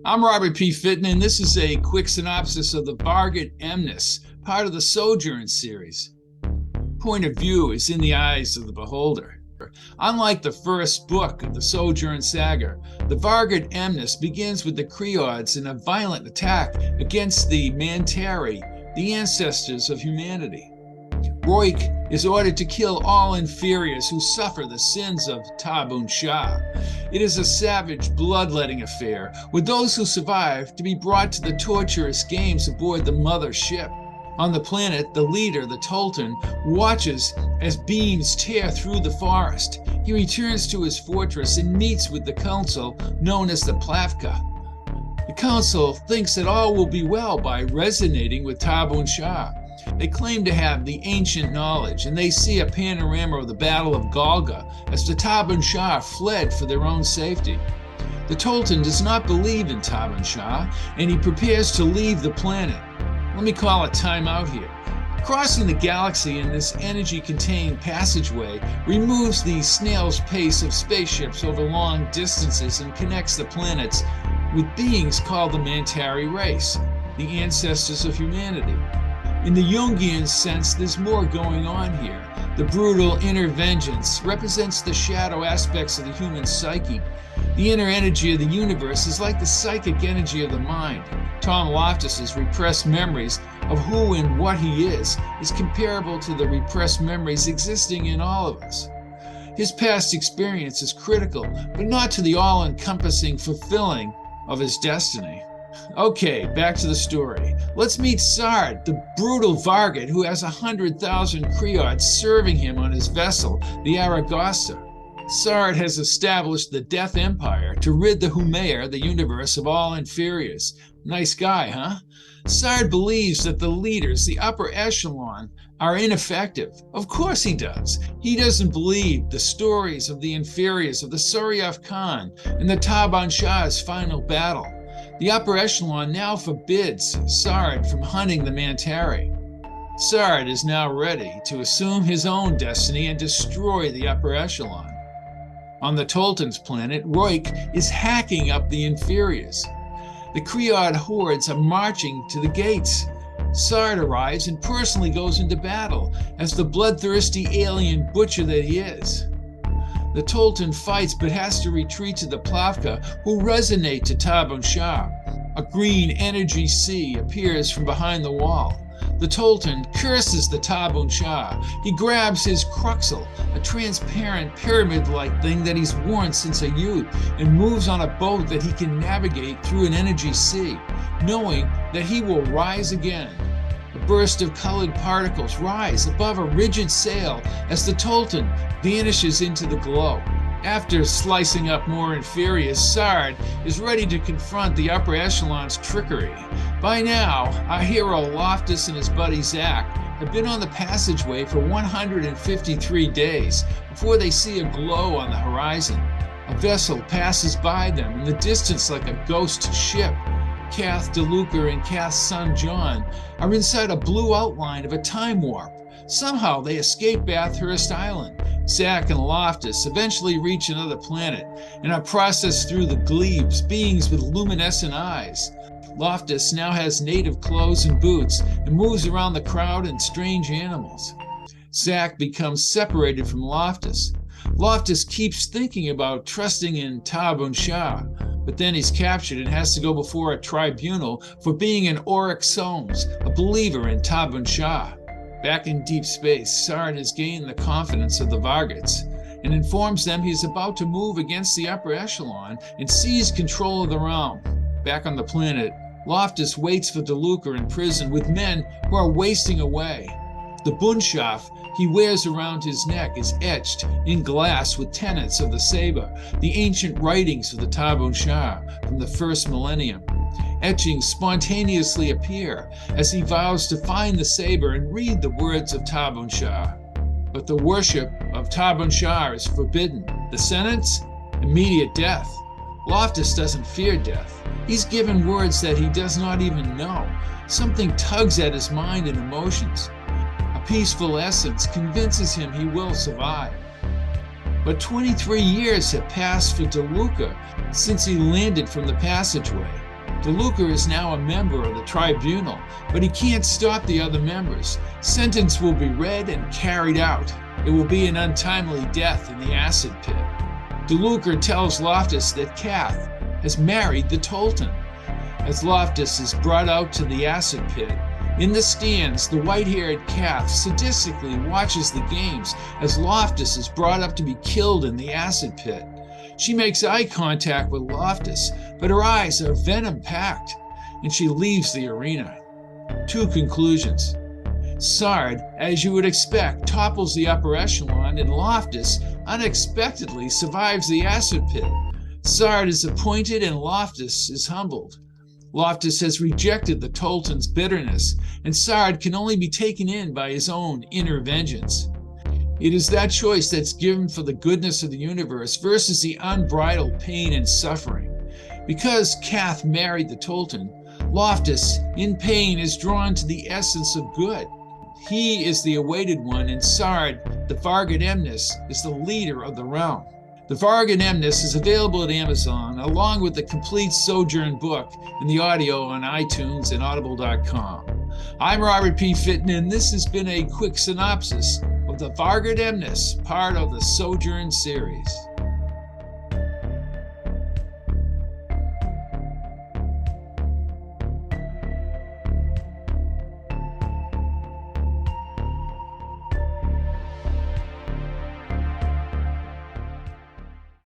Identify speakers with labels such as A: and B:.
A: I'm Robert P. Fitton, and this is a quick synopsis of the Vargut Emnas-A, part of the Sojourn series. Point of view is in the eyes of the beholder. Unlike the first book of the Sojourn saga, the Vargut Emnas-A begins with the Creods in a violent attack against the Mantari, the ancestors of humanity. Roik is ordered to kill all inferiors who suffer the sins of Tabun-Sha. It is a savage, bloodletting affair, with those who survive to be brought to the torturous games aboard the mother ship. On the planet, the leader, the Tolton, watches as beams tear through the forest. He returns to his fortress and meets with the council known as the Plavka. The council thinks that all will be well by resonating with Tabun-Sha. They claim to have the ancient knowledge, and they see a panorama of the Battle of Golga as the Tabun-Sha fled for their own safety. The Tolton does not believe in Tabun-Sha, and he prepares to leave the planet. Let me call a timeout here. Crossing the galaxy in this energy-contained passageway removes the snail's pace of spaceships over long distances and connects the planets with beings called the Mantari race, the ancestors of humanity. In the Jungian sense, there's more going on here. The brutal inner vengeance represents the shadow aspects of the human psyche. The inner energy of the universe is like the psychic energy of the mind. Tom Loftus's repressed memories of who and what he is comparable to the repressed memories existing in all of us. His past experience is critical, but not to the all-encompassing fulfilling of his destiny. Okay, back to the story. Let's meet Sard, the brutal Vargut who has 100,000 Creods serving him on his vessel, the Aragosta. Sard has established the Death Empire to rid the Humair, the universe, of all inferiors. Nice guy, huh? Sard believes that the leaders, the upper echelon, are ineffective. Of course he does. He doesn't believe the stories of the inferiors of the Suryath Khan and the Tabun-Sha's final battle. The upper echelon now forbids Sard from hunting the Mantari. Sard is now ready to assume his own destiny and destroy the upper echelon. On the Tolton's planet, Roik is hacking up the inferiors. The Creod hordes are marching to the gates. Sard arrives and personally goes into battle as the bloodthirsty alien butcher that he is. The Tolton fights but has to retreat to the Plavka, who resonate to Tabun-Sha. A green energy sea appears from behind the wall. The Tolton curses the Tabun-Sha. He grabs his Cruxel, a transparent pyramid-like thing that he's worn since a youth, and moves on a boat that he can navigate through an energy sea, knowing that he will rise again. A burst of colored particles rise above a rigid sail as the Tolton vanishes into the glow. After slicing up more inferiors, Sard is ready to confront the upper echelon's trickery. By now, our hero Loftus and his buddy Zach have been on the passageway for 153 days before they see a glow on the horizon. A vessel passes by them in the distance like a ghost ship. Kath DeLuca and Kath's son John are inside a blue outline of a time warp. Somehow they escape Bathurst Island. Zach and Loftus eventually reach another planet and are processed through the glebes, beings with luminescent eyes. Loftus now has native clothes and boots and moves around the crowd and strange animals. Zach becomes separated from Loftus. Loftus keeps thinking about trusting in Tabun-Sha, but then he's captured and has to go before a tribunal for being an Oryx Somes, a believer in Tabun-Sha. Back in deep space, Sard has gained the confidence of the Varguts and informs them he's about to move against the upper echelon and seize control of the realm. Back on the planet, Loftus waits for DeLuca in prison with men who are wasting away. The Bunshaf he wears around his neck is etched in glass with tenets of the saber, the ancient writings of the Tabun-Sha from the first millennium. Etchings spontaneously appear as he vows to find the saber and read the words of Tabun-Sha. But the worship of Tabun-Sha is forbidden. The sentence? Immediate death. Loftus doesn't fear death. He's given words that he does not even know. Something tugs at his mind and emotions. A peaceful essence convinces him he will survive. But 23 years have passed for DeLuca since he landed from the passageway. DeLuca is now a member of the tribunal, but he can't stop the other members. Sentence will be read and carried out. It will be an untimely death in the acid pit. DeLuca tells Loftus that Kath has married the Tolton. As Loftus is brought out to the acid pit, in the stands, the white-haired Kath sadistically watches the games as Loftus is brought up to be killed in the acid pit. She makes eye contact with Loftus, but her eyes are venom-packed, and she leaves the arena. 2 conclusions. Sard, as you would expect, topples the upper echelon, and Loftus unexpectedly survives the acid pit. Sard is appointed, and Loftus is humbled. Loftus has rejected the Tolton's bitterness, and Sard can only be taken in by his own inner vengeance. It is that choice that's given for the goodness of the universe versus the unbridled pain and suffering. Because Kath married the Tolton, Loftus, in pain, is drawn to the essence of good. He is the awaited one, and Sard, the Vargut Emnas, is the leader of the realm. The Vargut Emnas is available at Amazon, along with the complete Sojourn book and the audio on iTunes and Audible.com. I'm Robert P. Fitton, and this has been a quick synopsis of the Vargut Emnas, part of the Sojourn series.